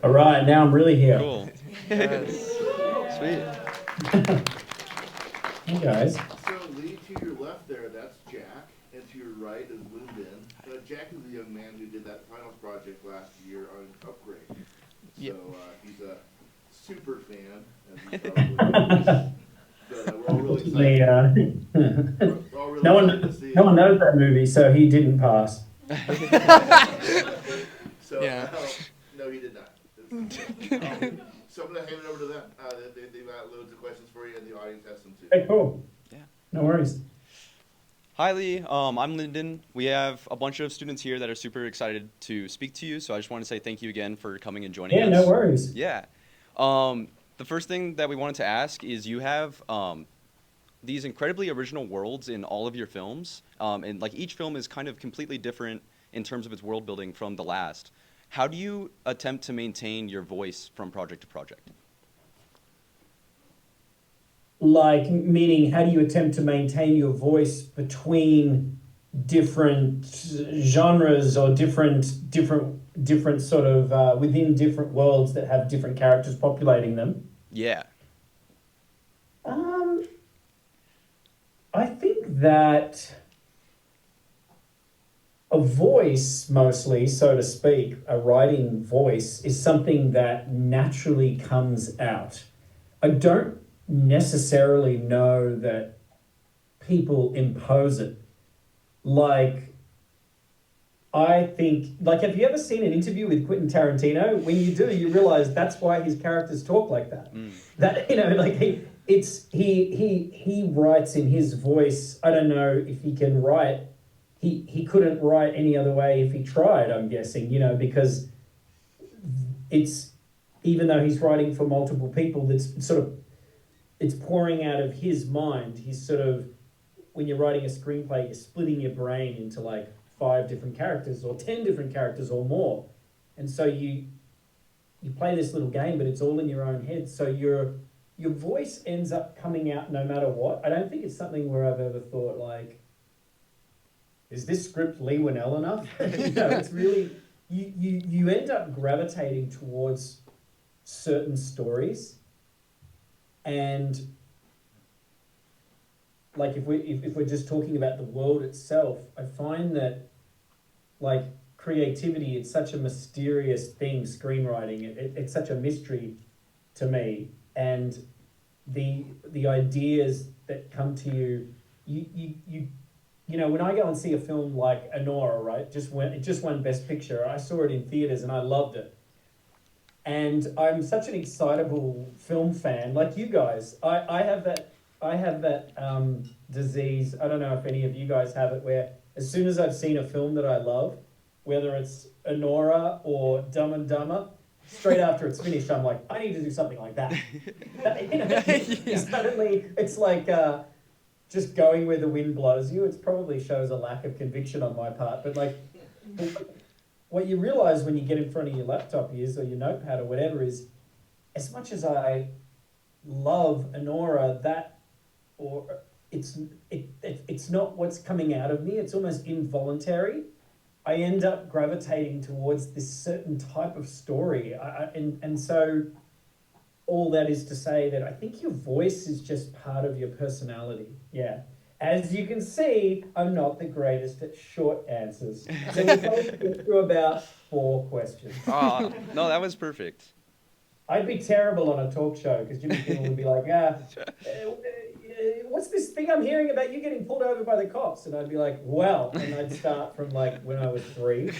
All right, now I'm really here. Cool. Yes. Sweet. Hey guys. So Leigh, to your left there, that's Jack, and to your right is Lynden. Jack is the young man who did that finals project last year on Upgrade. So he's a super fan, as you probably know. But we're all really excited. We're all really excited to see No one knows that movie, so he didn't pass. So Yeah. no, he did not. So I'm gonna hand it over to them. They've got loads of questions for you, and the audience has some too. Hey, cool. Yeah. No worries. Hi, Leigh. I'm Lynden. We have a bunch of students here that are super excited to speak to you, so I just want to say thank you again for coming and joining us. Yeah, no worries. Yeah. The first thing that we wanted to ask is you have these incredibly original worlds in all of your films, and like each film is kind of completely different in terms of its world building from the last. How do you attempt to maintain your voice from project to project? Like, meaning, how do you attempt to maintain your voice between different genres or different sort of within different worlds that have different characters populating them? Yeah. I think that a voice, mostly, so to speak, a writing voice, is something that naturally comes out. I don't necessarily know that people impose it. Like, I think, like, have you ever seen an interview with Quentin Tarantino? When you do, you realize that's why his characters talk like that. That, you know, like he writes in his voice. I don't know if he can write. He couldn't write any other way if he tried, I'm guessing, you know, because it's, even though he's writing for multiple people, that's sort of, it's pouring out of his mind. He's sort of, when you're writing a screenplay, you're splitting your brain into like 5 different characters or 10 different characters or more. And so you play this little game, but it's all in your own head. So your voice ends up coming out no matter what. I don't think it's something where I've ever thought like, is this script Leigh Whannell enough? You know, it's really, you end up gravitating towards certain stories. And like if we're just talking about the world itself, I find that like creativity, it's such a mysterious thing, screenwriting. It's such a mystery to me. And the ideas that come to you know, when I go and see a film like Anora, right, it just won Best Picture. I saw it in theaters and I loved it. And I'm such an excitable film fan, like you guys. I have that disease. I don't know if any of you guys have it, where as soon as I've seen a film that I love, whether it's Anora or Dumb and Dumber, straight after it's finished, I'm like, I need to do something like that. You know, suddenly it's like just going where the wind blows you. It probably shows a lack of conviction on my part, but like, what you realize when you get in front of your laptop is, or your notepad or whatever, is as much as I love Anora, it's not what's coming out of me. It's almost involuntary. I end up gravitating towards this certain type of story. And so all that is to say that I think your voice is just part of your personality. Yeah. As you can see, I'm not the greatest at short answers. So we'll probably go through about 4 questions. No, that was perfect. I'd be terrible on a talk show because Jimmy Kimmel would be like, what's this thing I'm hearing about you getting pulled over by the cops? And I'd be like, well, and I'd start from like when I was 3.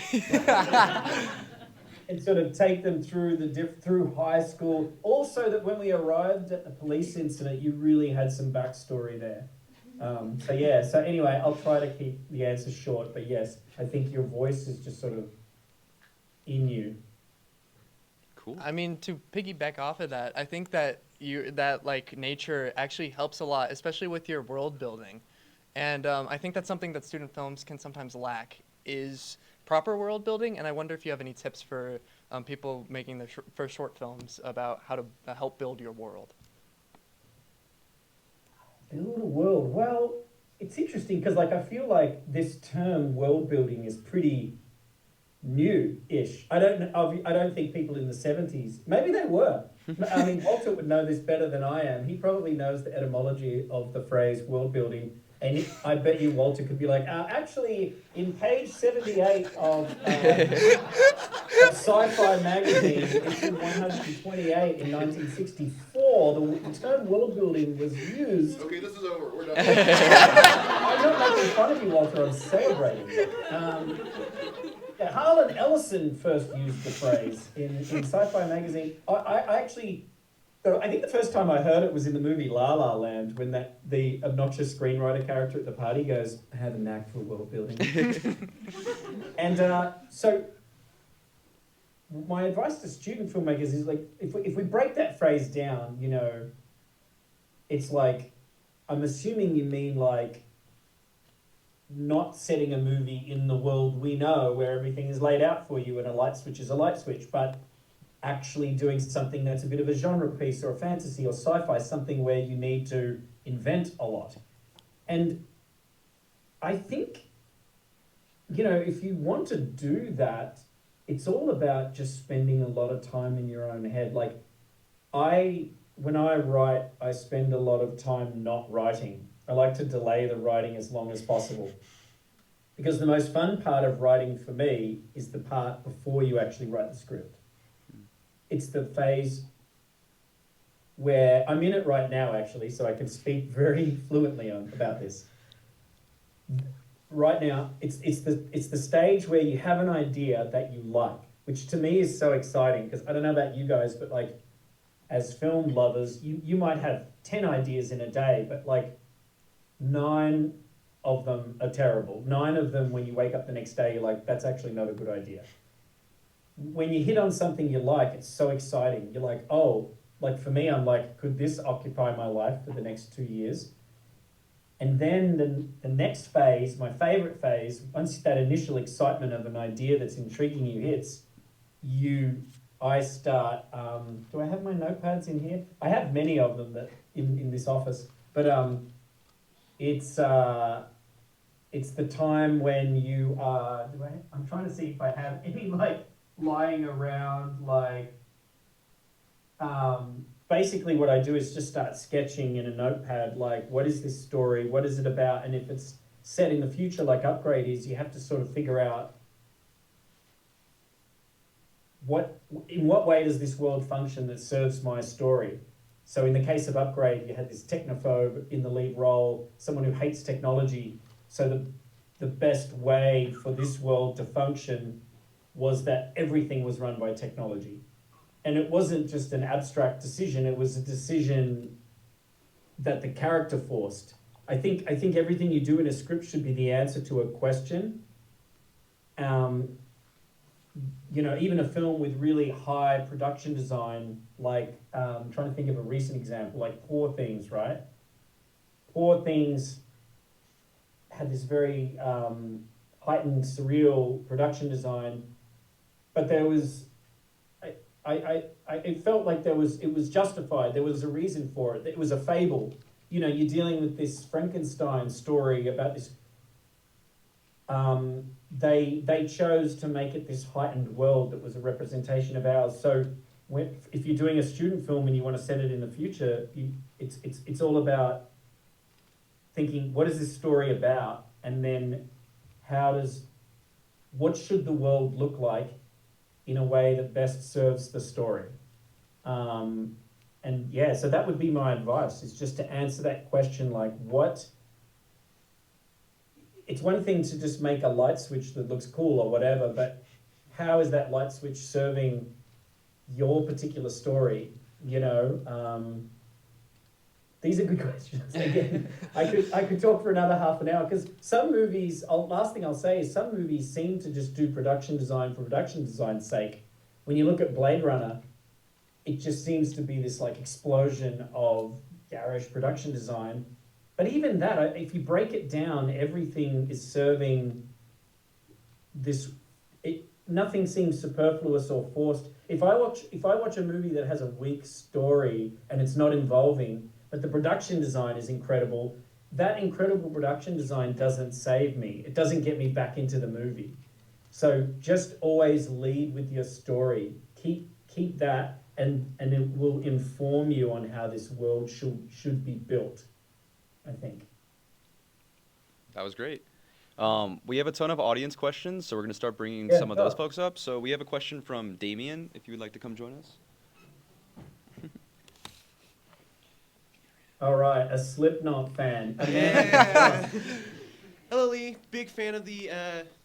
And sort of take them through through high school. Also that when we arrived at the police incident, you really had some backstory there. So anyway, I'll try to keep the answer short, but yes, I think your voice is just sort of in you. Cool. I mean, to piggyback off of that, I think that that like nature actually helps a lot, especially with your world building. And I think that's something that student films can sometimes lack, is proper world building. And I wonder if you have any tips for people making their first short films about how to help build your world. Build a world. Well, it's interesting because like I feel like this term world building is pretty new-ish. I don't think people in the 70s, maybe they were. I mean, Walter would know this better than I am. He probably knows the etymology of the phrase world building. And I bet you Walter could be like, actually, in page 78 of Sci-Fi magazine, issue 128 in 1964, the term world building was used. Okay, this is over. We're done. I'm not making fun of you, Walter. I'm celebrating. Harlan Ellison first used the phrase in Sci-Fi magazine. I think the first time I heard it was in the movie La La Land, when the obnoxious screenwriter character at the party goes, "I have a knack for world building." And so my advice to student filmmakers is, like, if we break that phrase down, you know, it's like, I'm assuming you mean like not setting a movie in the world we know where everything is laid out for you and a light switch is a light switch, but actually doing something that's a bit of a genre piece or a fantasy or sci-fi, something where you need to invent a lot. And I think, you know, if you want to do that, it's all about just spending a lot of time in your own head. Like, when I write, I spend a lot of time not writing. I like to delay the writing as long as possible. Because the most fun part of writing for me is the part before you actually write the script. It's the phase where I'm in it right now, actually, so I can speak very fluently about this. Right now, it's the stage where you have an idea that you like, which to me is so exciting, because I don't know about you guys, but like, as film lovers, you might have 10 ideas in a day, but like 9 of them are terrible. 9 of them, when you wake up the next day, you're like, that's actually not a good idea. When you hit on something you like, it's so exciting. You're like, oh, like for me, I'm like, could this occupy my life for the next 2 years? And then the next phase, my favorite phase, once that initial excitement of an idea that's intriguing you hits, I start, do I have my notepads in here? I have many of them that in this office, but it's the time when you are, I'm trying to see if I have any like lying around, like, basically what I do is just start sketching in a notepad, like, what is this story, what is it about? And if it's set in the future like Upgrade is, you have to sort of figure out in what way does this world function that serves my story? So in the case of Upgrade, you had this technophobe in the lead role, someone who hates technology. So the best way for this world to function was that everything was run by technology. And it wasn't just an abstract decision, it was a decision that the character forced. I think everything you do in a script should be the answer to a question. You know, even a film with really high production design, like, I'm trying to think of a recent example, like Poor Things, right? Poor Things had this very heightened, surreal production design, but there was, it felt like it was justified. There was a reason for it. It was a fable. You know, you're dealing with this Frankenstein story about this. They chose to make it this heightened world that was a representation of ours. So if you're doing a student film and you want to set it in the future, it's all about thinking, what is this story about? And then what should the world look like in a way that best serves the story? And yeah, so that would be my advice, is just to answer that question, like, what... It's one thing to just make a light switch that looks cool or whatever, but how is that light switch serving your particular story? You know, these are good questions. Again, I could talk for another half an hour, because some movies, last thing I'll say is some movies seem to just do production design for production design's sake. When you look at Blade Runner, it just seems to be this like explosion of garish production design. But even that, if you break it down, everything is serving this. Nothing seems superfluous or forced. If I watch a movie that has a weak story and it's not involving, but the production design is incredible, that incredible production design doesn't save me. It doesn't get me back into the movie. So just always lead with your story. Keep that, and it will inform you on how this world should be built, I think. That was great. We have a ton of audience questions, so we're going to start bringing Yeah, some of those sure. folks up. So we have a question from Damien, if you would like to come join us. All right, a Slipknot fan. Yeah. Hello, Lee. Big fan of the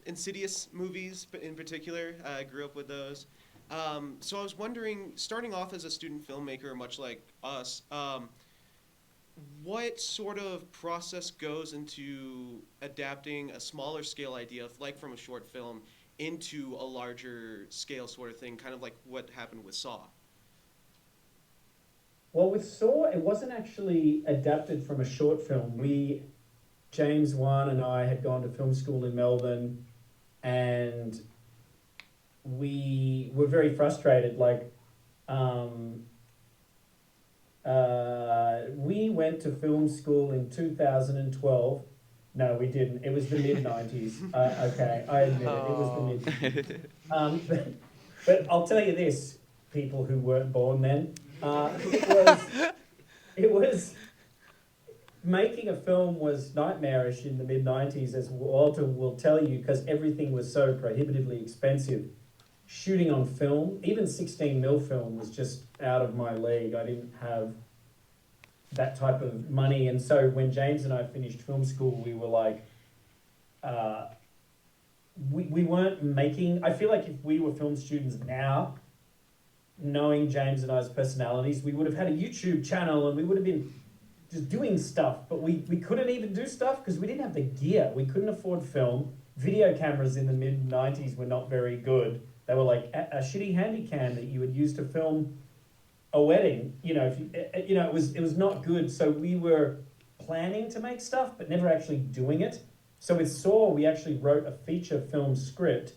Insidious movies, but in particular, I grew up with those. So I was wondering, starting off as a student filmmaker, much like us, what sort of process goes into adapting a smaller scale idea, like from a short film, into a larger scale sort of thing, kind of like what happened with Saw? Well, with Saw, it wasn't actually adapted from a short film. James Wan and I had gone to film school in Melbourne, and we were very frustrated. We went to film school in 2012. No, we didn't. It was the mid-90s. Okay, I admit it. It was the mid-90s. But I'll tell you this, people who weren't born then, it was making a film was nightmarish in the mid-90s, as Walter will tell you, because everything was so prohibitively expensive. Shooting on film, even 16mm film, was just out of my league. I didn't have that type of money. And so when James and I finished film school, we were like, we weren't making, I feel like if we were film students now, knowing James and I's personalities, we would have had a YouTube channel and we would have been just doing stuff, but we couldn't even do stuff because we didn't have the gear. We couldn't afford film. Video cameras in the mid-90s were not very good. They were like a shitty handycam that you would use to film a wedding. It was not good. So we were planning to make stuff, but never actually doing it. So with Saw, we actually wrote a feature film script,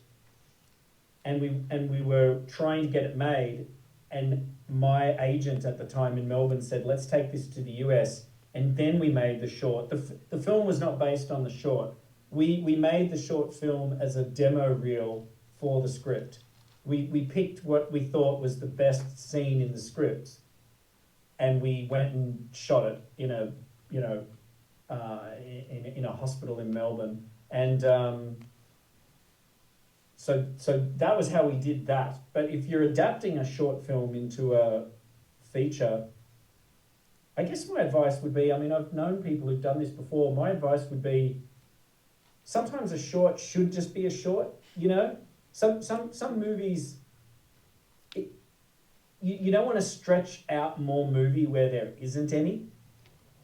and we were trying to get it made. And my agent at the time in Melbourne said, let's take this to the US. And then we made the short. The film was not based on the short. We made the short film as a demo reel for the script. We picked what we thought was the best scene in the script, and we went and shot it in a hospital in Melbourne. And so that was how we did that. But if you're adapting a short film into a feature, I guess my advice would be, I've known people who've done this before. My advice would be, sometimes a short should just be a short, Some movies, you don't want to stretch out more movie where there isn't any,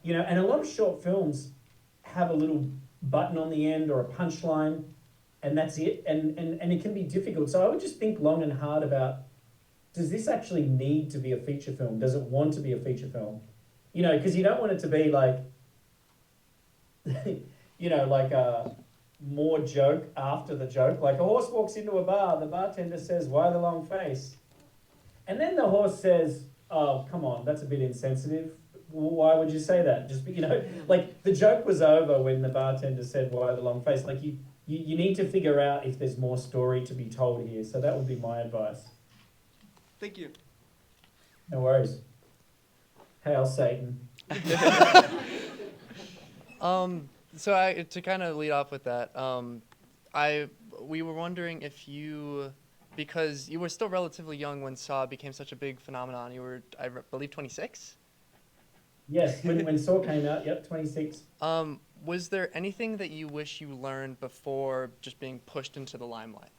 and a lot of short films have a little button on the end or a punchline, and that's it, and it can be difficult. So I would just think long and hard about, does this actually need to be a feature film? Does it want to be a feature film? Because you don't want it to be like, like a more joke after the joke. Like a horse walks into a bar, the bartender says, "Why the long face?" And then the horse says, "Oh, come on, that's a bit insensitive. Why would you say that?" Just, like the joke was over when the bartender said, "Why the long face?" Like you need to figure out if there's more story to be told here. So that would be my advice. Thank you. No worries. Hail Satan. So to kind of lead off with that, we were wondering if because you were still relatively young when Saw became such a big phenomenon. You were, I believe, 26? Yes, when Saw came out, yep, 26. Was there anything that you wish you learned before just being pushed into the limelight?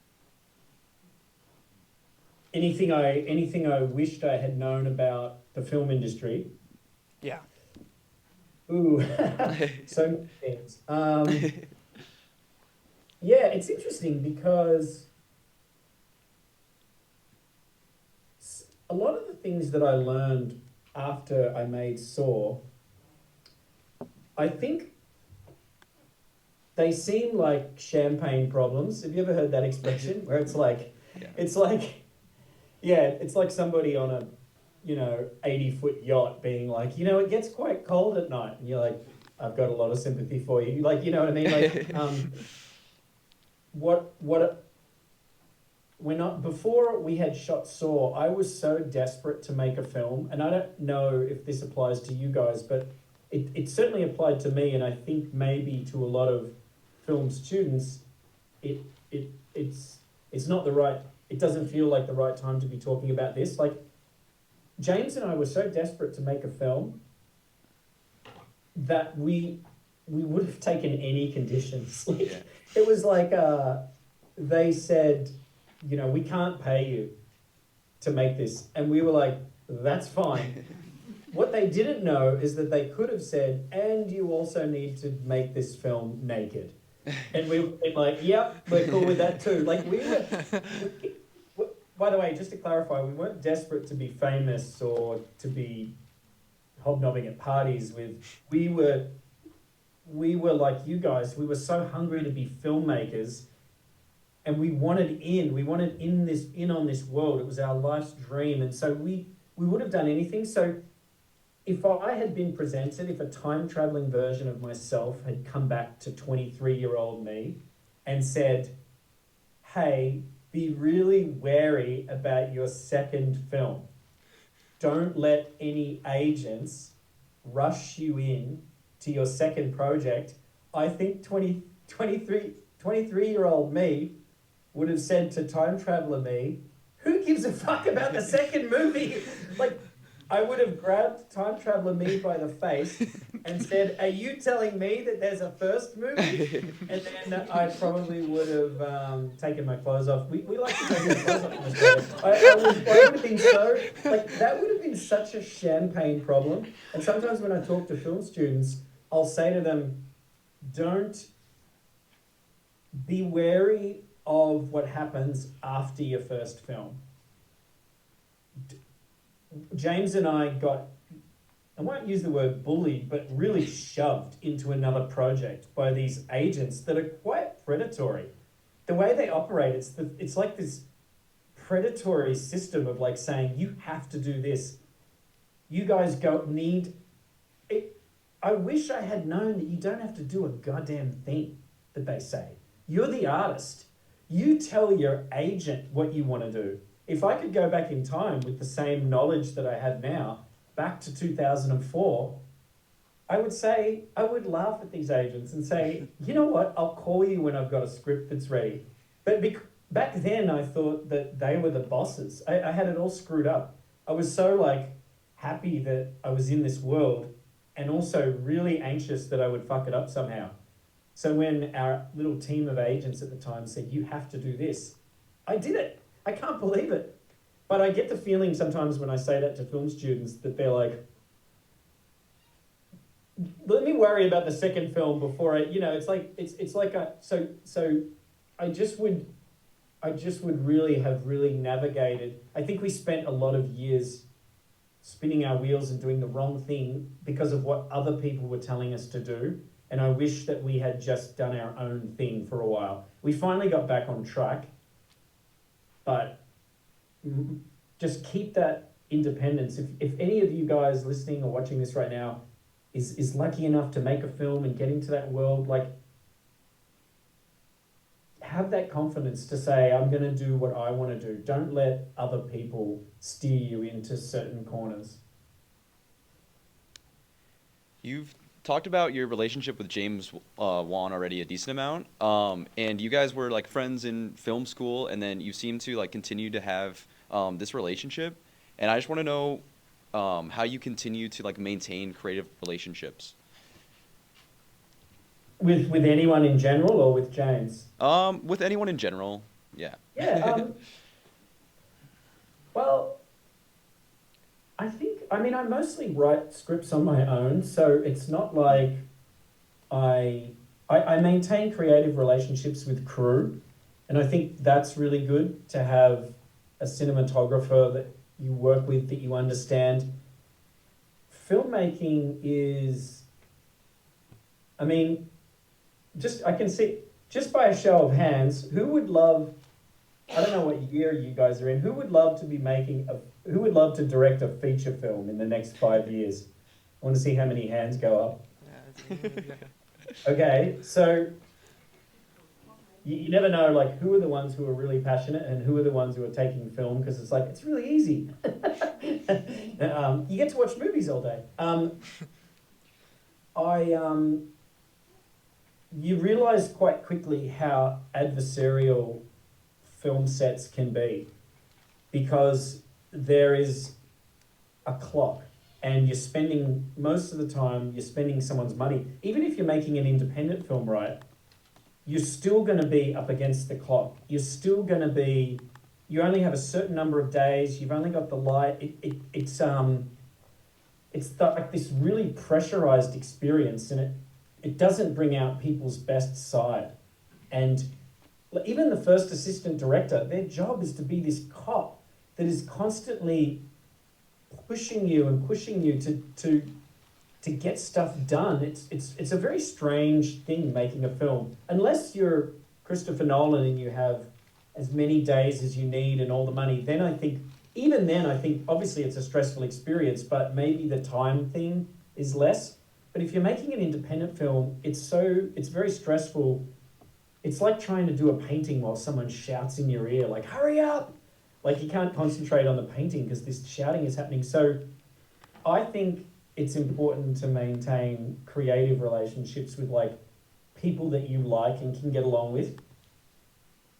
Anything I wished I had known about the film industry? Yeah. Ooh, so many things. Yeah, it's interesting because a lot of the things that I learned after I made Saw, I think they seem like champagne problems. Have you ever heard that expression? Where it's like, it's like somebody on a 80-foot yacht being like, it gets quite cold at night. And you're like, I've got a lot of sympathy for you. Like, you know what I mean? Like, what before we had shot Saw, I was so desperate to make a film, and I don't know if this applies to you guys, but it certainly applied to me, and I think maybe to a lot of film students. It it's not the right. It doesn't feel like the right time to be talking about this. Like, James and I were so desperate to make a film that we would have taken any conditions. Like, Yeah. it was like they said, you know, we can't pay you to make this, and we were like, that's fine. What they didn't know is that they could have said, and you also need to make this film naked. And we were like, yep, we're cool with that too. Like, by the way, just to clarify, we weren't desperate to be famous or to be hobnobbing at parties with. We were like you guys. We were so hungry to be filmmakers, and we wanted in on this world. It was our life's dream, and so we would have done anything. So if I had been presented, if a time traveling version of myself had come back to 23-year-old me and said, hey, be really wary about your second film. Don't let any agents rush you in to your second project. I think 23-year-old me would have said to time traveler me, who gives a fuck about the second movie? Like, I would have grabbed time traveler me by the face and said, are you telling me that there's a first movie? And then I probably would have taken my clothes off. We like to take our clothes off in Australia. I would have been so, like, that would have been such a champagne problem. And sometimes when I talk to film students, I'll say to them, don't be wary of what happens after your first film. James and I got, I won't use the word bullied, but really shoved into another project by these agents that are quite predatory. The way they operate, it's like this predatory system of like saying, you have to do this. You guys need it. I wish I had known that you don't have to do a goddamn thing that they say. You're the artist. You tell your agent what you want to do. If I could go back in time with the same knowledge that I have now, back to 2004, I would laugh at these agents and say, you know what, I'll call you when I've got a script that's ready. But back then I thought that they were the bosses. I had it all screwed up. I was so like happy that I was in this world and also really anxious that I would fuck it up somehow. So when our little team of agents at the time said, you have to do this, I did it. I can't believe it. But I get the feeling sometimes when I say that to film students that they're like, let me worry about the second film before it's like I just would really have navigated. I think we spent a lot of years spinning our wheels and doing the wrong thing because of what other people were telling us to do. And I wish that we had just done our own thing for a while. We finally got back on track. But just keep that independence. If any of you guys listening or watching this right now is lucky enough to make a film and get into that world, like, have that confidence to say, I'm going to do what I want to do. Don't let other people steer you into certain corners. You've talked about your relationship with James Wan already a decent amount, and you guys were like friends in film school, and then you seem to like continue to have this relationship, and I just want to know how you continue to like maintain creative relationships with anyone in general or with James. With anyone in general. Yeah. Well, I mostly write scripts on my own, so it's not like I maintain creative relationships with crew, and I think that's really good to have a cinematographer that you work with, that you understand. Filmmaking is, I can see, just by a show of hands, who would love, I don't know what year you guys are in, who would love to direct a feature film in the next 5 years? I want to see how many hands go up. Okay, so you never know, like, who are the ones who are really passionate and who are the ones who are taking film, because it's like, it's really easy. You get to watch movies all day. You realize quite quickly how adversarial film sets can be, because there is a clock, and you're spending, most of the time, you're spending someone's money. Even if you're making an independent film, right, you're still going to be up against the clock. You're still going to be, you only have a certain number of days, you've only got the light. It's like this really pressurized experience, and it doesn't bring out people's best side. And even the first assistant director, their job is to be this cop that is constantly pushing you to get stuff done. It's a very strange thing, making a film. Unless you're Christopher Nolan and you have as many days as you need and all the money, then I think obviously it's a stressful experience, but maybe the time thing is less. But if you're making an independent film, it's very stressful. It's like trying to do a painting while someone shouts in your ear, like, hurry up! Like, you can't concentrate on the painting because this shouting is happening. So I think it's important to maintain creative relationships with, like, people that you like and can get along with,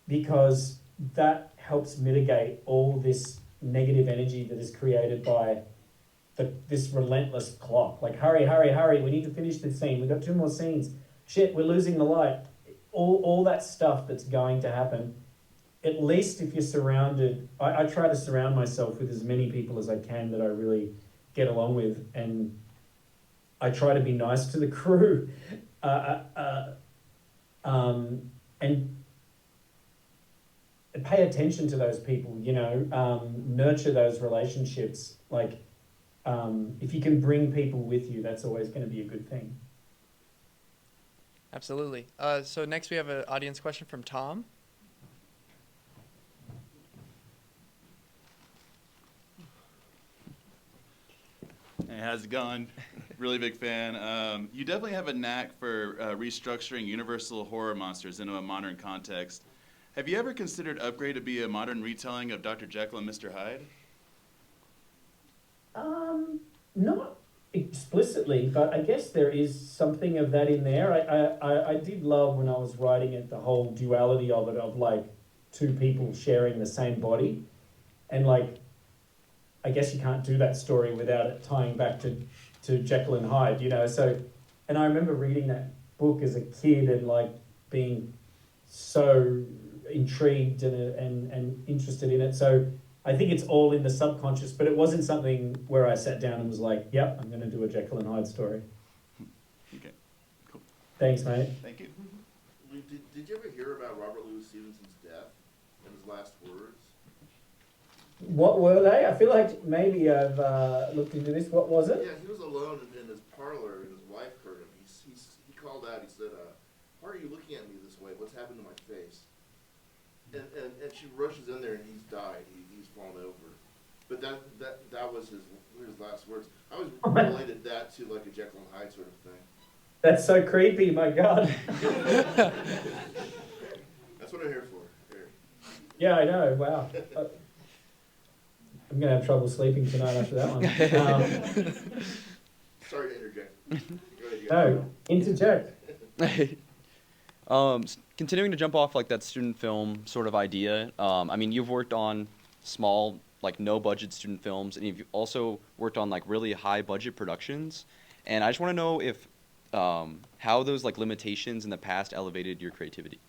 because that helps mitigate all this negative energy that is created by this relentless clock. Like, hurry, hurry, hurry, we need to finish this scene, we've got 2 more scenes. Shit, we're losing the light. All that stuff that's going to happen. At least if you're surrounded, I try to surround myself with as many people as I can that I really get along with, and I try to be nice to the crew, and pay attention to those people, nurture those relationships. Like, if you can bring people with you, that's always going to be a good thing. Absolutely. So next we have an audience question from Tom. Hey, how's it going? Really big fan. You definitely have a knack for restructuring universal horror monsters into a modern context. Have you ever considered Upgrade to be a modern retelling of Dr. Jekyll and Mr. Hyde? Not explicitly, but I guess there is something of that in there. I did love, when I was writing it, the whole duality of it, of like 2 people sharing the same body. And like, I guess you can't do that story without it tying back to Jekyll and Hyde, So, and I remember reading that book as a kid and like being so intrigued and interested in it. So I think it's all in the subconscious, but it wasn't something where I sat down and was like, yep, I'm going to do a Jekyll and Hyde story. Okay, cool. Thanks, mate. Thank you. Did you ever hear about Robert Louis Stevenson's death and his last words? What were they? I feel like maybe I've looked into this. What was it? Yeah, he was alone in his parlor, and his wife heard him. He called out. He said, "Why are you looking at me this way? What's happened to my face?" And she rushes in there, and he's died. He's fallen over. But that was his last words. I always related that to like a Jekyll and Hyde sort of thing. That's so creepy. My God. That's what I'm here for. Here. Yeah, I know. Wow. I'm going to have trouble sleeping tonight after that one. Sorry to interject. No, interject. Continuing to jump off like that student film sort of idea, I mean, you've worked on small, like no budget student films, and you've also worked on like really high budget productions. And I just want to know if how those like limitations in the past elevated your creativity.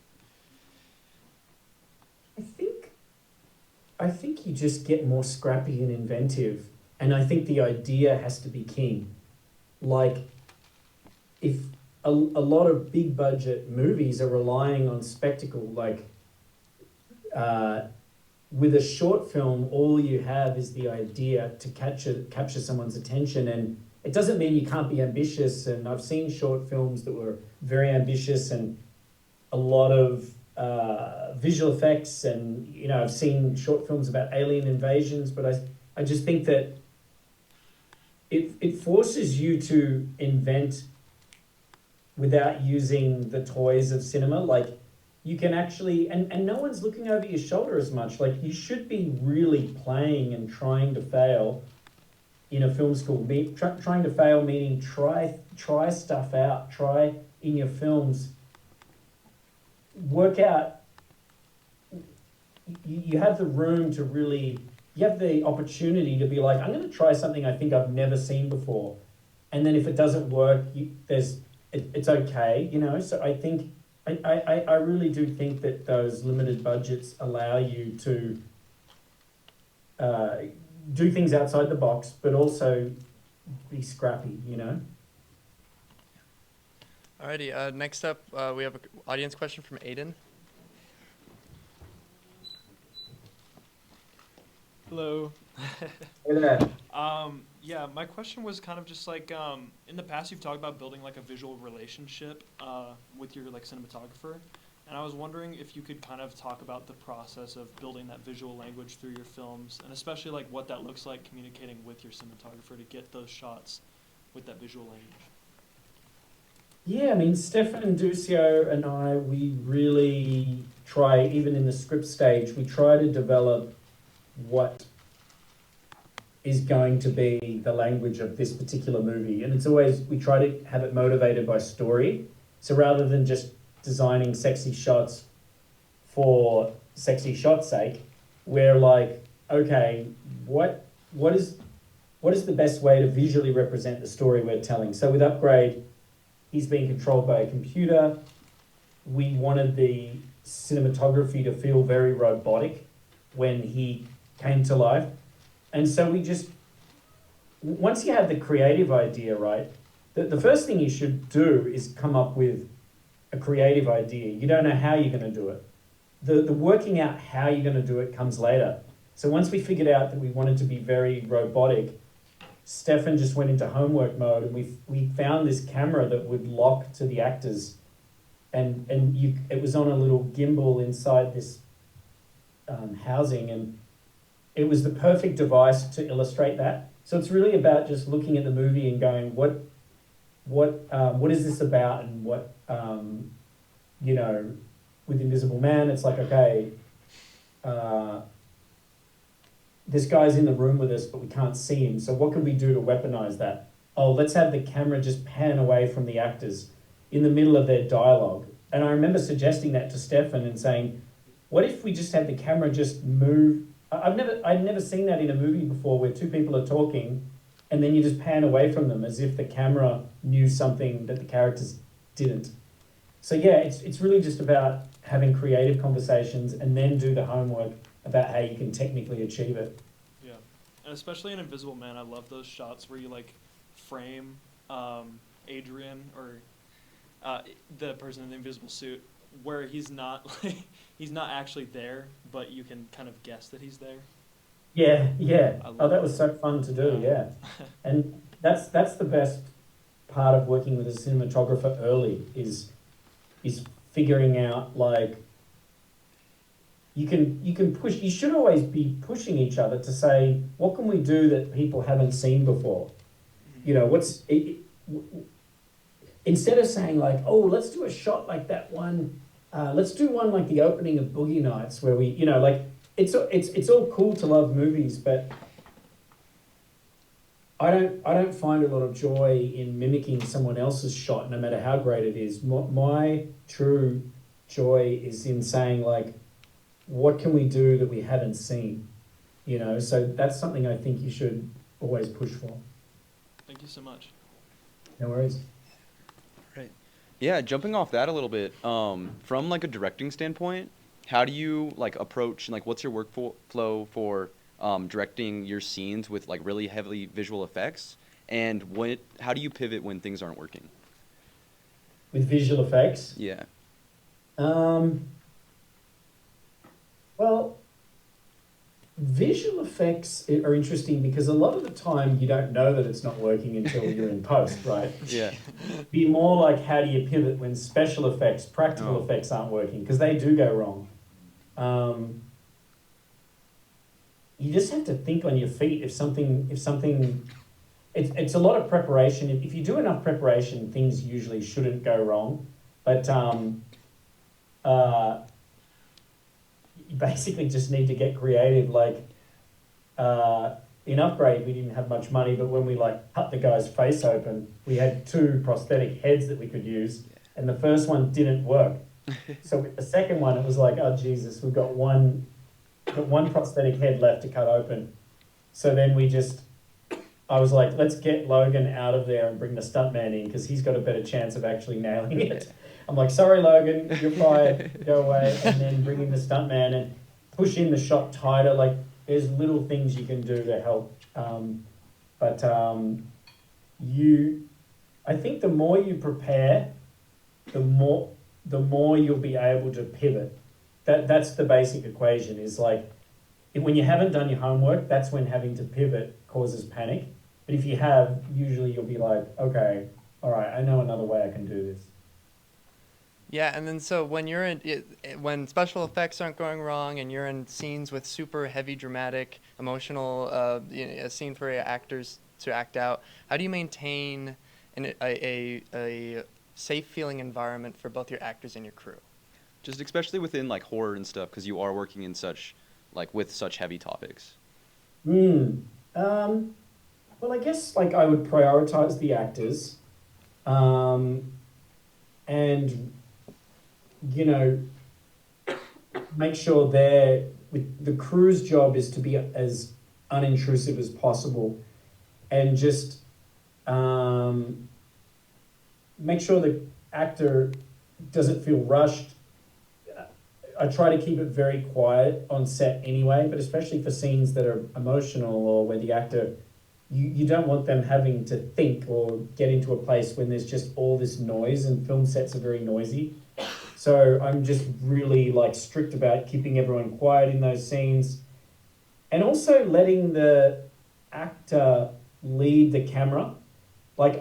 I think you just get more scrappy and inventive, and I think the idea has to be king. Like, if a lot of big budget movies are relying on spectacle, like with a short film, all you have is the idea to capture someone's attention, and it doesn't mean you can't be ambitious. And I've seen short films that were very ambitious and a lot of visual effects, and I've seen short films about alien invasions, but I just think that it forces you to invent without using the toys of cinema. Like, you can actually, and no one's looking over your shoulder as much. Like, you should be really playing and trying to fail in a film school. Trying to fail meaning try stuff out. Try in your films. Work out. You have the room to really. You have the opportunity to be like, I'm going to try something I think I've never seen before, and then if it doesn't work, it's okay, you know. So I think I really do think that those limited budgets allow you to do things outside the box, but also be scrappy, you know. Alrighty, next up, we have an audience question from Aedan. Hello. Hey there. Yeah, my question was kind of just like, in the past you've talked about building like a visual relationship with your like cinematographer, and I was wondering if you could kind of talk about the process of building that visual language through your films, and especially like what that looks like communicating with your cinematographer to get those shots with that visual language. Yeah, I mean, Stefan Duccio and I, we really try, even in the script stage, we try to develop what is going to be the language of this particular movie. And it's always, we try to have it motivated by story. So rather than just designing sexy shots for sexy shots' sake, we're like, okay, what is the best way to visually represent the story we're telling? So with Upgrade, he's being controlled by a computer. We wanted the cinematography to feel very robotic when he came to life. And so we just, once you have the creative idea, right, the first thing you should do is come up with a creative idea. You don't know how you're going to do it. The working out how you're going to do it comes later. So once we figured out that we wanted to be very robotic, Stefan just went into homework mode, and we found this camera that would lock to the actors, and it was on a little gimbal inside this housing, and it was the perfect device to illustrate that. So it's really about just looking at the movie and going, what is this about, and what you know, with Invisible Man, it's like, okay, this guy's in the room with us, but we can't see him. So what can we do to weaponize that? Oh, let's have the camera just pan away from the actors in the middle of their dialogue. And I remember suggesting that to Stefan and saying, what if we just had the camera just move? I'd never seen that in a movie before, where two people are talking and then you just pan away from them as if the camera knew something that the characters didn't. So yeah, it's really just about having creative conversations and then do the homework about how you can technically achieve it. Yeah, and especially in Invisible Man, I love those shots where you like frame Adrian or the person in the invisible suit, where he's not like he's not actually there, but you can kind of guess that he's there. Yeah. Oh, that was so fun to do. Yeah, and that's the best part of working with a cinematographer early is figuring out, like, you can push. You should always be pushing each other to say, what can we do that people haven't seen before? You know, instead of saying like, oh, let's do a shot like that one. Let's do one like the opening of Boogie Nights, where we, you know, like, it's all cool to love movies, but I don't find a lot of joy in mimicking someone else's shot, no matter how great it is. My true joy is in saying, like, what can we do that we haven't seen? You know, so that's something I think you should always push for. Thank you so much. No worries. Right. Yeah, jumping off that a little bit, from like a directing standpoint, how do you like approach, like, what's your workflow for directing your scenes with like really heavily visual effects, and how do you pivot when things aren't working? With visual effects? Yeah. Well, visual effects are interesting because a lot of the time you don't know that it's not working until you're in post, right? Yeah. Be more like, how do you pivot when special effects, practical effects aren't working? Because they do go wrong. You just have to think on your feet. If something, it's a lot of preparation. If you do enough preparation, things usually shouldn't go wrong. But you basically just need to get creative. Like in Upgrade, we didn't have much money, but when we like cut the guy's face open, we had 2 prosthetic heads that we could use, and the first one didn't work. So with the second one, it was like, oh Jesus, we've got one prosthetic head left to cut open. So then I was like, let's get Logan out of there and bring the stuntman in because he's got a better chance of actually nailing it. I'm like, sorry, Logan, you're fired, go away. And then bring in the stuntman and push in the shot tighter. Like, there's little things you can do to help. I think the more you prepare, the more you'll be able to pivot. That's the basic equation is like, when you haven't done your homework, that's when having to pivot causes panic. But if you have, usually you'll be like, okay, all right, I know another way I can do this. Yeah, and then so when you're when special effects aren't going wrong and you're in scenes with super heavy, dramatic, emotional, a scene for your actors to act out, how do you maintain a safe feeling environment for both your actors and your crew? Just especially within like horror and stuff, because you are working in with such heavy topics. Well, I guess like I would prioritize the actors, and make sure the crew's job is to be as unintrusive as possible, and just make sure the actor doesn't feel rushed. I try to keep it very quiet on set anyway, but especially for scenes that are emotional or where the actor, you don't want them having to think or get into a place when there's just all this noise, and film sets are very noisy. So I'm just really like strict about keeping everyone quiet in those scenes, and also letting the actor lead the camera. Like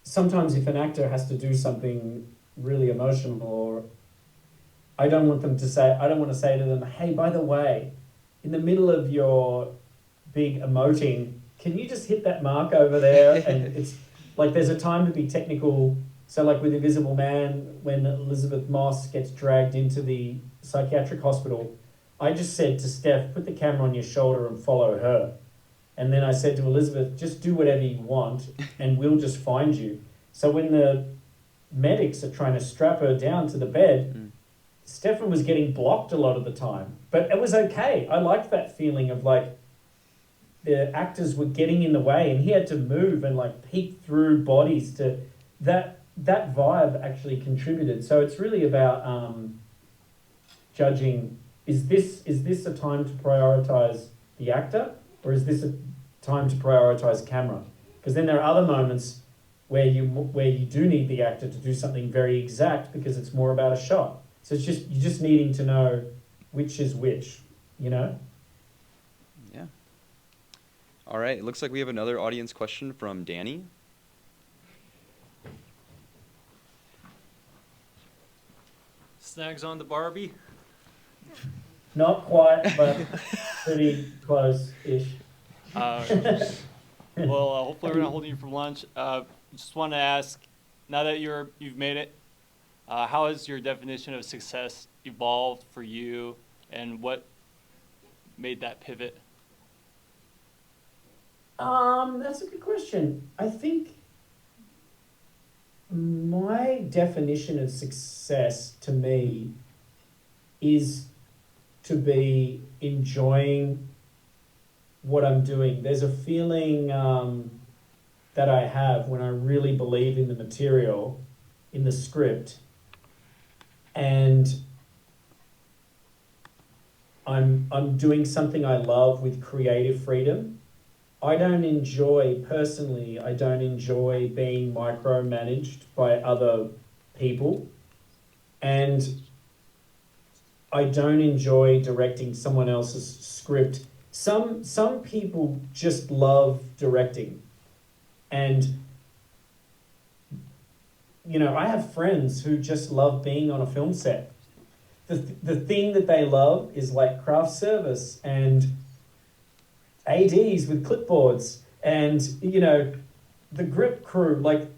sometimes if an actor has to do something really emotional, or I don't want to say to them, hey, by the way, in the middle of your big emoting, can you just hit that mark over there? And it's like, there's a time to be technical. So like with Invisible Man, when Elizabeth Moss gets dragged into the psychiatric hospital, I just said to Steph, put the camera on your shoulder and follow her. And then I said to Elizabeth, just do whatever you want and we'll just find you. So when the medics are trying to strap her down to the bed, Stefan was getting blocked a lot of the time, but it was okay. I liked that feeling of like the actors were getting in the way and he had to move and like peek through bodies to that vibe actually contributed. So it's really about judging, is this a time to prioritize the actor, or is this a time to prioritize camera? Because then there are other moments where you do need the actor to do something very exact because it's more about a shot. So it's just, you're just needing to know which is which, Yeah. All right, it looks like we have another audience question from Danny. Snags on the Barbie. Not quite, but pretty close-ish. Well, hopefully we're not holding you from lunch. Just want to ask, now that you've made it, how has your definition of success evolved for you, and what made that pivot? That's a good question. I think my definition of success to me is to be enjoying what I'm doing. There's a feeling that I have when I really believe in the material, in the script, and I'm doing something I love with creative freedom. I don't enjoy being micromanaged by other people, and I don't enjoy directing someone else's script. Some people just love directing, and I have friends who just love being on a film set. The thing that they love is like craft service and ADs with clipboards and the grip crew. Like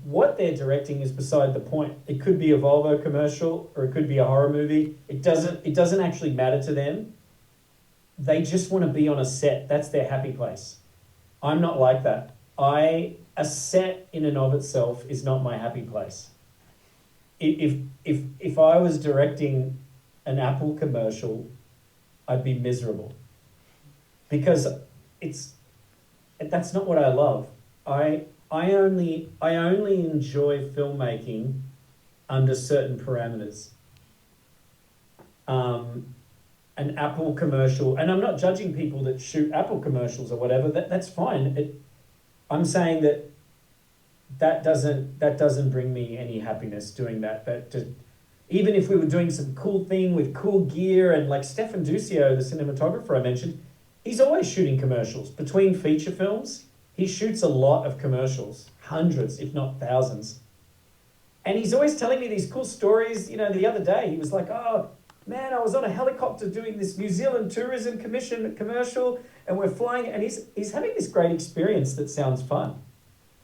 what they're directing is beside the point. It could be a Volvo commercial or it could be a horror movie. It doesn't actually matter to them. They just want to be on a set. That's their happy place. I'm not like that. A set in and of itself is not my happy place. If I was directing an Apple commercial, I'd be miserable. Because that's not what I love. I only enjoy filmmaking under certain parameters. An Apple commercial, and I'm not judging people that shoot Apple commercials or whatever. That's fine. I'm saying that doesn't bring me any happiness doing that. Even if we were doing some cool thing with cool gear, and like Stefan Duccio, the cinematographer I mentioned, he's always shooting commercials. Between feature films, he shoots a lot of commercials, hundreds, if not thousands. And he's always telling me these cool stories. You know, the other day he was like, oh man, I was on a helicopter doing this New Zealand Tourism Commission commercial, and we're flying, and he's having this great experience that sounds fun.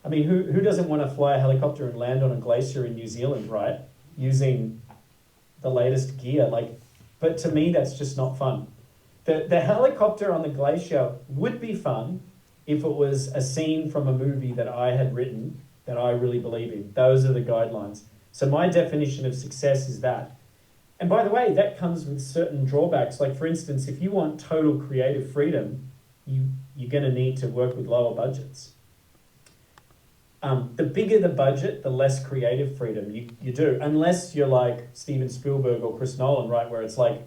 I mean, who doesn't want to fly a helicopter and land on a glacier in New Zealand, right? Using the latest gear, but to me that's just not fun. The helicopter on the glacier would be fun if it was a scene from a movie that I had written that I really believe in. Those are the guidelines. So my definition of success is that. And by the way, that comes with certain drawbacks. Like for instance, if you want total creative freedom, you're going to need to work with lower budgets. The bigger the budget, the less creative freedom you do, unless you're like Steven Spielberg or Chris Nolan, right? Where it's like,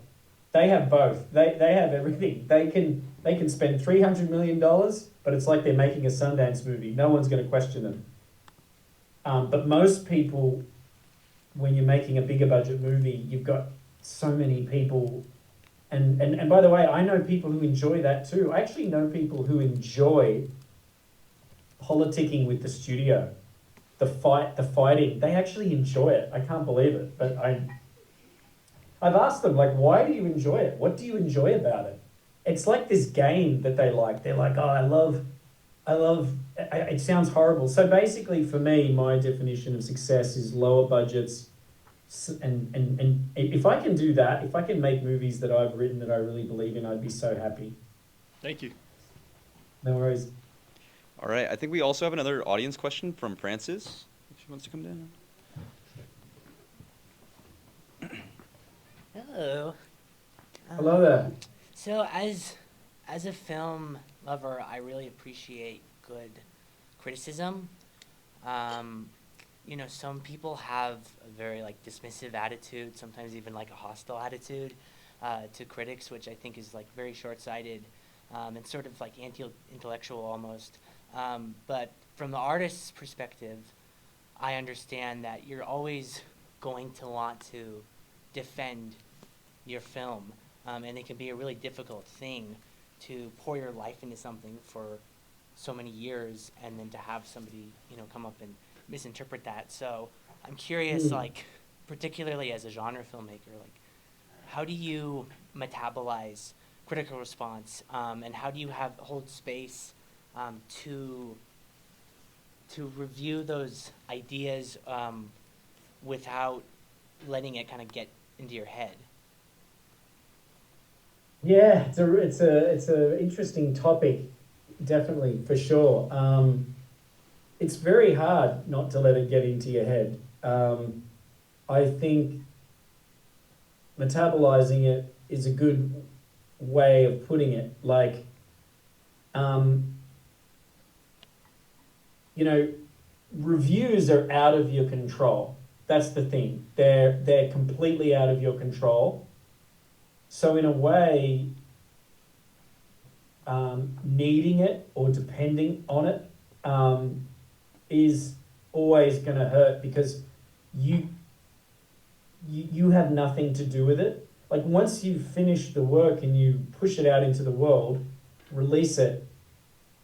they have both. They have everything. They can spend $300 million, but it's like they're making a Sundance movie. No one's going to question them. But most people, when you're making a bigger budget movie, you've got so many people. And by the way, I know people who enjoy that too. I actually know people who enjoy politicking with the studio, the fighting. They actually enjoy it. I can't believe it, but I've asked them, like, why do you enjoy it? What do you enjoy about it? It's like this game that they like. They're like, oh, it sounds horrible. So basically for me, my definition of success is lower budgets. And if I can do that, if I can make movies that I've written that I really believe in, I'd be so happy. Thank you. No worries. All right, I think we also have another audience question from Francis, if she wants to come down. Hello. Hello there. So as a film lover, I really appreciate good criticism. You know, some people have a very dismissive attitude, sometimes even a hostile attitude to critics, which I think is very short-sighted and sort of anti-intellectual almost. But from the artist's perspective, I understand that you're always going to want to defend your film, and it can be a really difficult thing to pour your life into something for so many years and then to have somebody come up and misinterpret that. So I'm curious, particularly as a genre filmmaker, how do you metabolize critical response, and how do you hold space to review those ideas without letting it kind of get into your head? Yeah, it's a interesting topic, definitely, for sure. It's very hard not to let it get into your head. I think metabolizing it is a good way of putting it. Reviews are out of your control. That's the thing. They're completely out of your control. So in a way, needing it or depending on it is always going to hurt, because you have nothing to do with it. Once you finish the work and you push it out into the world, release it,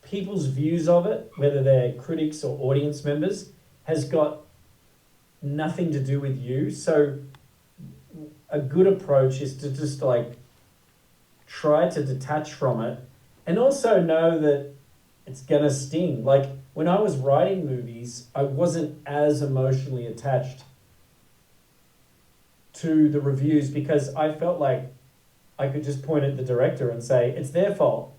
people's views of it, whether they're critics or audience members, has got nothing to do with you. So a good approach is to just try to detach from it, and also know that it's gonna sting. Like when I was writing movies, I wasn't as emotionally attached to the reviews because I felt like I could just point at the director and say, it's their fault.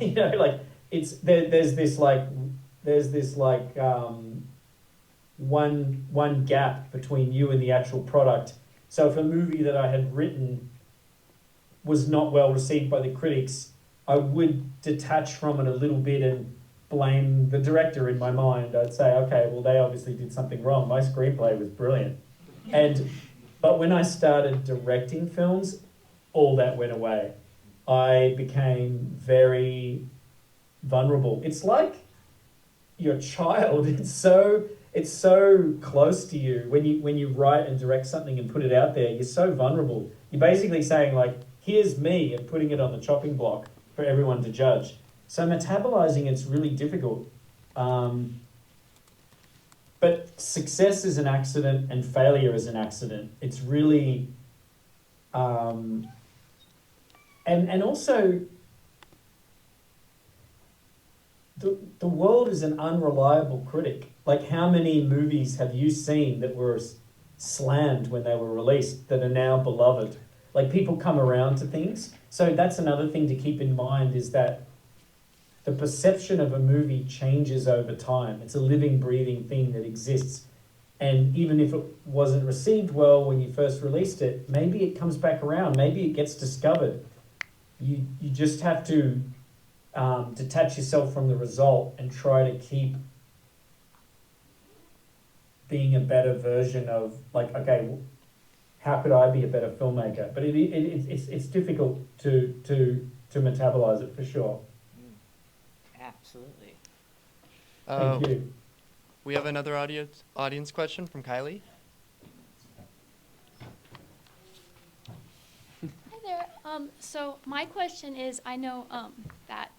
You know, like there's this one gap between you and the actual product. So if a movie that I had written was not well received by the critics, I would detach from it a little bit and blame the director in my mind. I'd say, okay, well, they obviously did something wrong. My screenplay was brilliant. But when I started directing films, all that went away. I became very vulnerable. It's like your child. It's so close to you. When you write and direct something and put it out there, you're so vulnerable. You're basically saying like, here's me, and putting it on the chopping block for everyone to judge. So metabolizing, it's really difficult. But success is an accident and failure is an accident. It's really, and also, the world is an unreliable critic. Like, how many movies have you seen that were slammed when they were released that are now beloved? Like, people come around to things. So that's another thing to keep in mind, is that the perception of a movie changes over time. It's a living, breathing thing that exists. And even if it wasn't received well when you first released it, maybe it comes back around. Maybe it gets discovered. You just have to detach yourself from the result and try to keep being a better version of, like, okay, how could I be a better filmmaker? But it's difficult to metabolize it, for sure. Absolutely. Thank you. We have another audience question from Kylie. Hi there. So my question is, I know that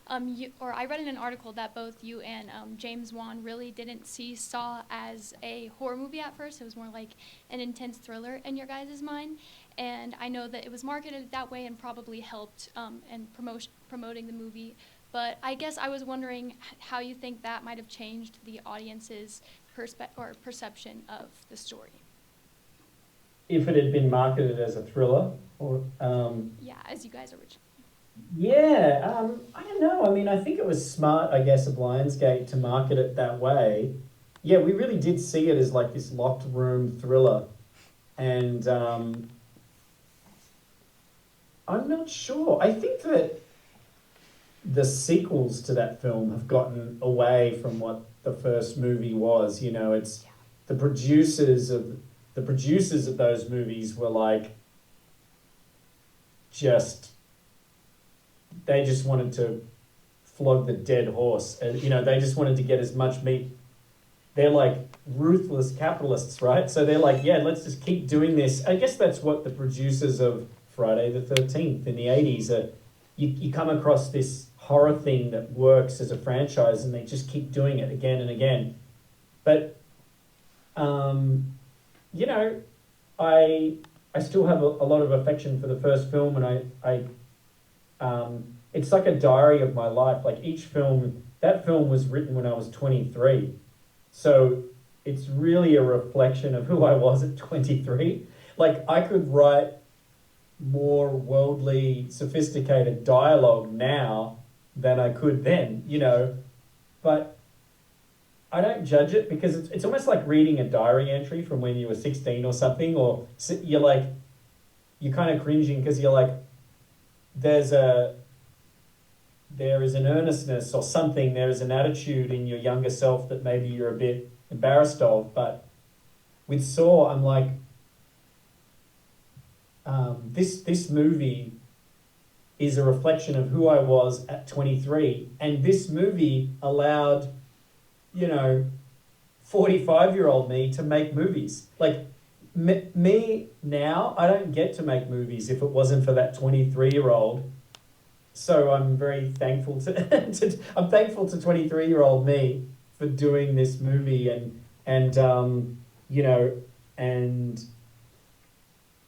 I read in an article that both you and James Wan really didn't see Saw as a horror movie at first. It was more like an intense thriller in your guys' mind. And I know that it was marketed that way and probably helped in promoting the movie. But I guess I was wondering how you think that might have changed the audience's perception of the story. If it had been marketed as a thriller, or Yeah, as you guys originally. yeah, I don't know. I mean, I think it was smart, I guess, of Lionsgate to market it that way. Yeah, we really did see it as like this locked room thriller, and I'm not sure. I think that the sequels to that film have gotten away from what the first movie was. You know, it's the producers of those movies were like they just wanted to flog the dead horse. You know, they just wanted to get as much meat. They're like ruthless capitalists, right? So they're like, yeah, let's just keep doing this. I guess that's what the producers of Friday the 13th in the 80s are. You come across this horror thing that works as a franchise and they just keep doing it again and again. But, you know, I still have a lot of affection for the first film, and it's like a diary of my life. Like that film was written when I was 23. So it's really a reflection of who I was at 23. Like, I could write more worldly, sophisticated dialogue now than I could then, you know, but I don't judge it because it's almost like reading a diary entry from when you were 16 or something, or you're kind of cringing because you're like, there is an earnestness or something, there is an attitude in your younger self that maybe you're a bit embarrassed of. But with Saw, I'm like, this movie is a reflection of who I was at 23, and this movie allowed, you know, 45-year-old me to make movies. Like, me now, I don't get to make movies if it wasn't for that 23-year-old. So I'm very thankful I'm thankful to 23-year-old me for doing this movie, and you know, and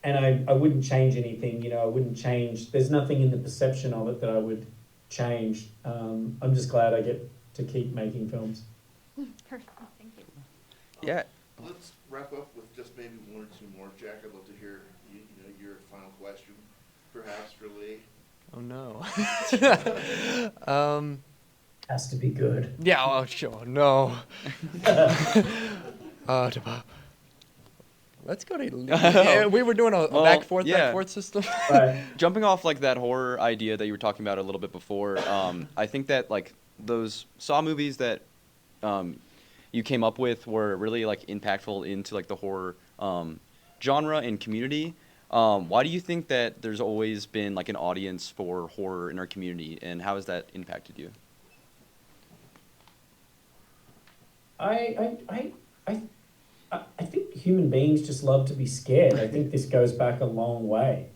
I wouldn't change anything, you know. I wouldn't change. There's nothing in the perception of it that I would changed. I'm just glad I get to keep making films. Perfect. Thank you. Yeah. Let's wrap up with just maybe one or two more. Jack, I'd love to hear your final question, perhaps for Leigh. Oh no. Has to be good. Yeah. Oh sure. No. Let's go to. Yeah, we were doing a Well, back yeah. forth system. Right. Jumping off like that horror idea that you were talking about a little bit before, I think that like those Saw movies that you came up with were really like impactful into like the horror genre and community. Why do you think that there's always been like an audience for horror in our community, and how has that impacted you? I think human beings just love to be scared. I think this goes back a long way.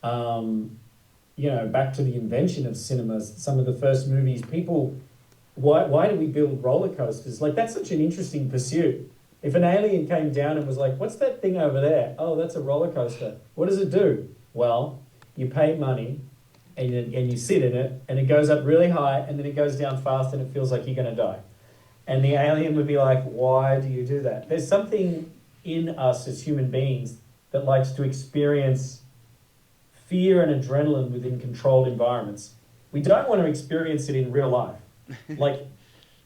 Back to the invention of cinemas, some of the first movies, why do we build roller coasters? Like, that's such an interesting pursuit. If an alien came down and was like, what's that thing over there? Oh, that's a roller coaster. What does it do? Well, you pay money and you sit in it, and it goes up really high, and then it goes down fast, and it feels like you're going to die. And the alien would be like, why do you do that? There's something in us as human beings that likes to experience fear and adrenaline within controlled environments. We don't want to experience it in real life. Like,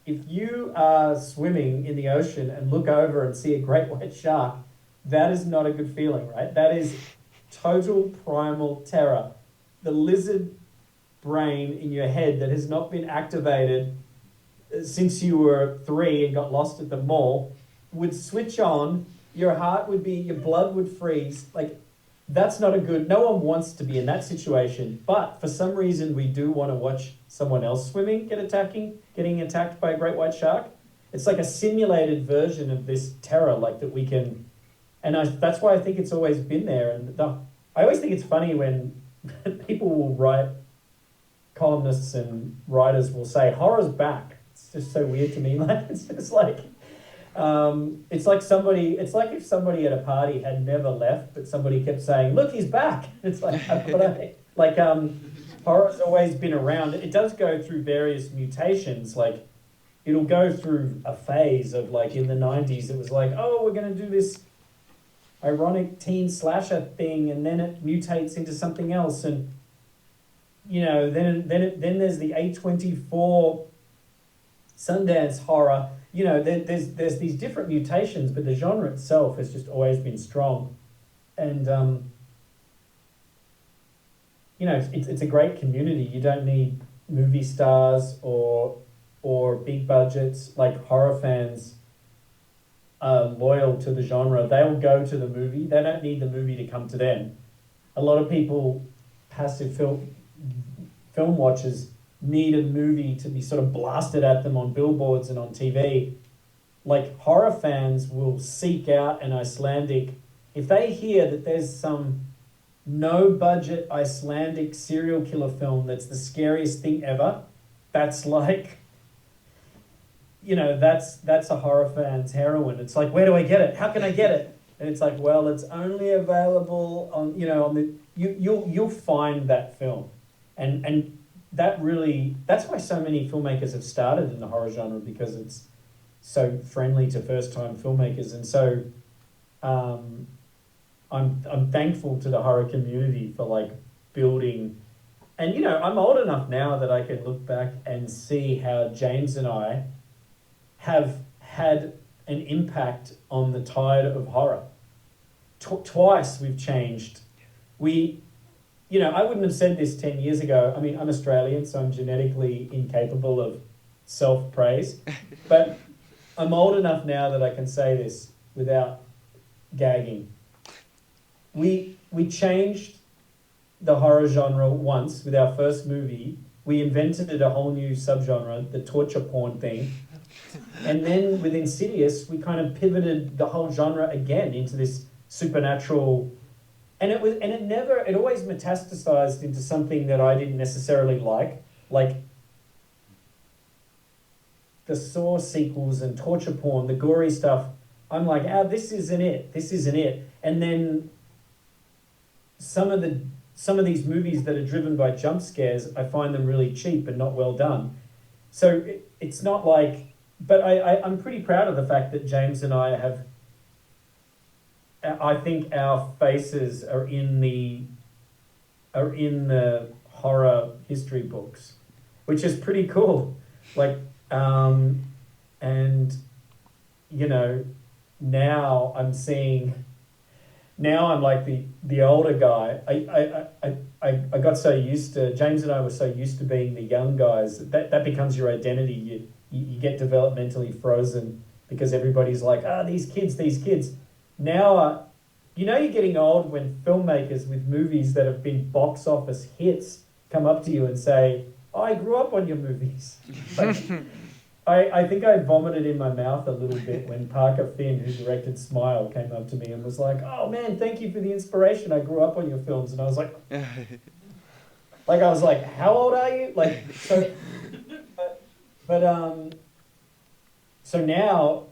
if you are swimming in the ocean and look over and see a great white shark, that is not a good feeling, right? That is total primal terror. The lizard brain in your head that has not been activated since you were 3 and got lost at the mall would switch on, your blood would freeze. Like, that's not a good, no one wants to be in that situation. But for some reason, we do want to watch someone else swimming, getting attacked by a great white shark. It's like a simulated version of this terror, like that we can, and that's why I think it's always been there. And I always think it's funny when people will write, columnists and writers will say, horror's back. It's just so weird to me. Like, it's just like, it's like if somebody at a party had never left, but somebody kept saying, look, he's back. It's like, horror's always been around. It does go through various mutations. Like, it'll go through a phase of, like, in the 90s, it was like, oh, we're going to do this ironic teen slasher thing, and then it mutates into something else. And, then there's the A24 Sundance horror. There's these different mutations, but the genre itself has just always been strong. And, it's a great community. You don't need movie stars or big budgets. Like, horror fans are loyal to the genre. They'll go to the movie. They don't need the movie to come to them. A lot of people, passive film watchers, need a movie to be sort of blasted at them on billboards and on TV. Like, horror fans will seek out an Icelandic, if they hear that there's some no-budget Icelandic serial killer film that's the scariest thing ever, that's like, that's a horror fan's heroin. It's like, where do I get it? How can I get it? And it's like, well, it's only available on, you'll find that film. And that's why so many filmmakers have started in the horror genre, because it's so friendly to first-time filmmakers. And so I'm thankful to the horror community for, like, building. And, I'm old enough now that I can look back and see how James and I have had an impact on the tide of horror. Twice we've changed. I wouldn't have said this 10 years ago. I mean, I'm Australian, so I'm genetically incapable of self-praise. But I'm old enough now that I can say this without gagging. We changed the horror genre once with our first movie. We invented a whole new subgenre, the torture porn thing. And then with Insidious, we kind of pivoted the whole genre again into this supernatural. And it always metastasized into something that I didn't necessarily like the Saw sequels and torture porn, the gory stuff. I'm like, this isn't it. And then some of the some of these movies that are driven by jump scares, I find them really cheap and not well done. So it's not like, but I'm pretty proud of the fact that James and I have, I think our faces are in the horror history books, which is pretty cool. Like, and you know, now I'm like the older guy. I got so used to, James and I were so used to being the young guys, that becomes your identity. You get developmentally frozen because everybody's like, these kids. Now, you're getting old when filmmakers with movies that have been box office hits come up to you and say, I grew up on your movies. Like, I think I vomited in my mouth a little bit when Parker Finn, who directed Smile, came up to me and was like, oh man, thank you for the inspiration. I grew up on your films. And I was like, how old are you? Like, so, so now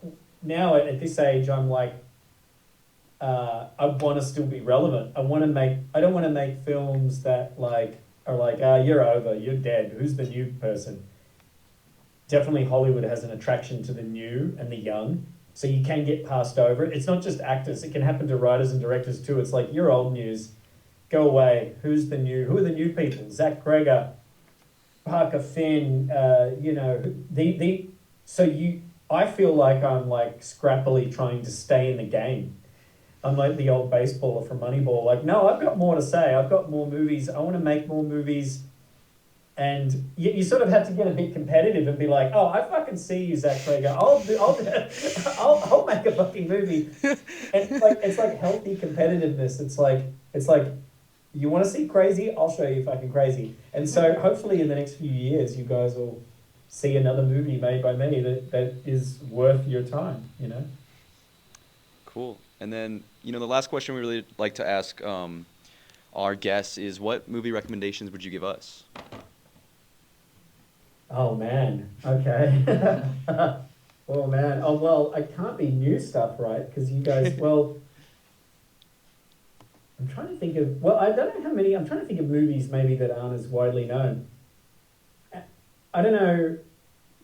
at this age, I'm like, I want to still be relevant. I don't want to make films that are like, you're over, you're dead. Who's the new person? Definitely Hollywood has an attraction to the new and the young, so you can get passed over. It's not just actors. It can happen to writers and directors too. It's like, you're old news. Go away. Who are the new people? Zach Greger, Parker Finn, I feel like I'm like scrappily trying to stay in the game. I'm like the old baseballer from Moneyball. Like, no, I've got more to say. I've got more movies. I want to make more movies. And you sort of have to get a bit competitive and be like, oh, I fucking see you, Zach Greger. I'll make a fucking movie. And it's like healthy competitiveness. It's like you want to see crazy? I'll show you fucking crazy. And so hopefully in the next few years, you guys will see another movie made by me that is worth your time. Cool. And then the last question we really like to ask our guests is, what movie recommendations would you give us? Oh, man. Okay. Oh, man. Oh, well, it can't be new stuff, right? Because you guys, well, I'm trying to think of, well, I don't know how many, I'm trying to think of movies maybe that aren't as widely known. I don't know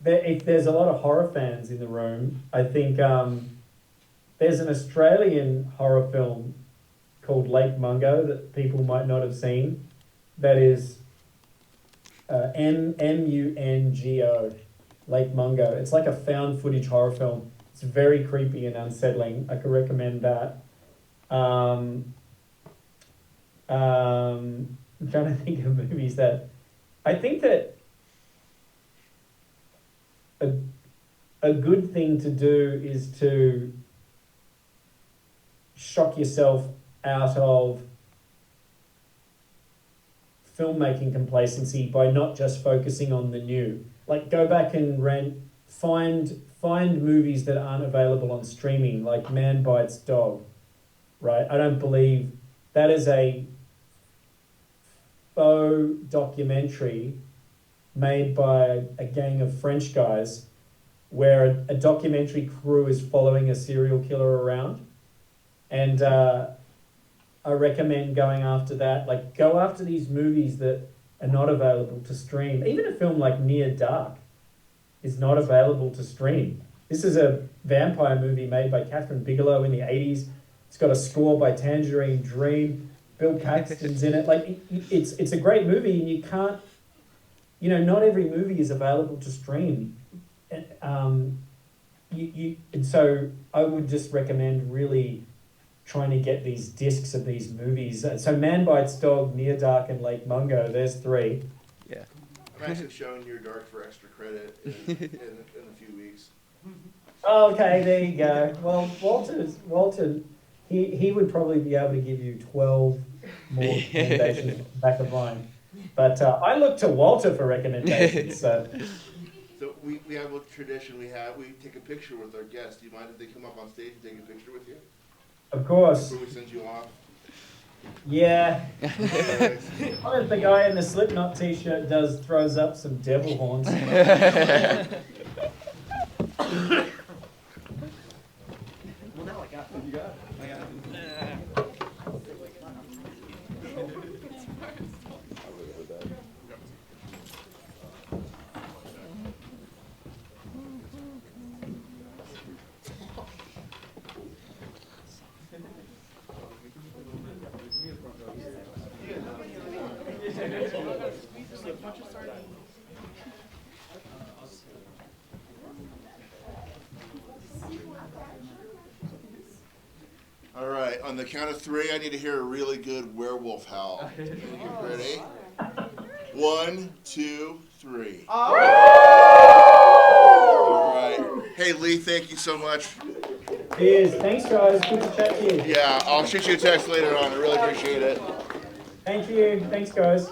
if there's a lot of horror fans in the room. I think there's an Australian horror film called Lake Mungo that people might not have seen. That is Mungo, Lake Mungo. It's like a found footage horror film. It's very creepy and unsettling. I could recommend that. I'm trying to think of movies that I think that a good thing to do is to shock yourself out of filmmaking complacency by not just focusing on the new. Like, go back and find movies that aren't available on streaming, like Man Bites Dog, right? I don't believe that is a faux documentary made by a gang of French guys where a documentary crew is following a serial killer around. And I recommend going after that. Like, go after these movies that are not available to stream. Even a film like Near Dark is not available to stream. This is a vampire movie made by Catherine Bigelow in the 80s. It's got a score by Tangerine Dream. Bill Paxton's in it. Like, it's a great movie, and you can't, not every movie is available to stream. And so I would just recommend really trying to get these discs of these movies. So Man Bites Dog, Near Dark, and Lake Mungo, there's 3. Yeah. I'm actually showing Near Dark for extra credit in a few weeks. Okay, there you go. Well, Walter, he would probably be able to give you 12 more recommendations back of mine. But I look to Walter for recommendations. So we have a tradition. We take a picture with our guests. Do you mind if they come up on stage and take a picture with you? Of course. Before we send you off. Yeah. What if the guy in the Slipknot t-shirt throws up some devil horns? Well, now I got it. You got it. I got it. right, on the count of 3, I need to hear a really good werewolf howl. Ready? 1, 2, 3. All right. Hey, Lee, thank you so much. Cheers. Thanks, guys. Good to chat to you. Yeah, I'll shoot you a text later on. I really appreciate it. Thank you. Thanks, guys.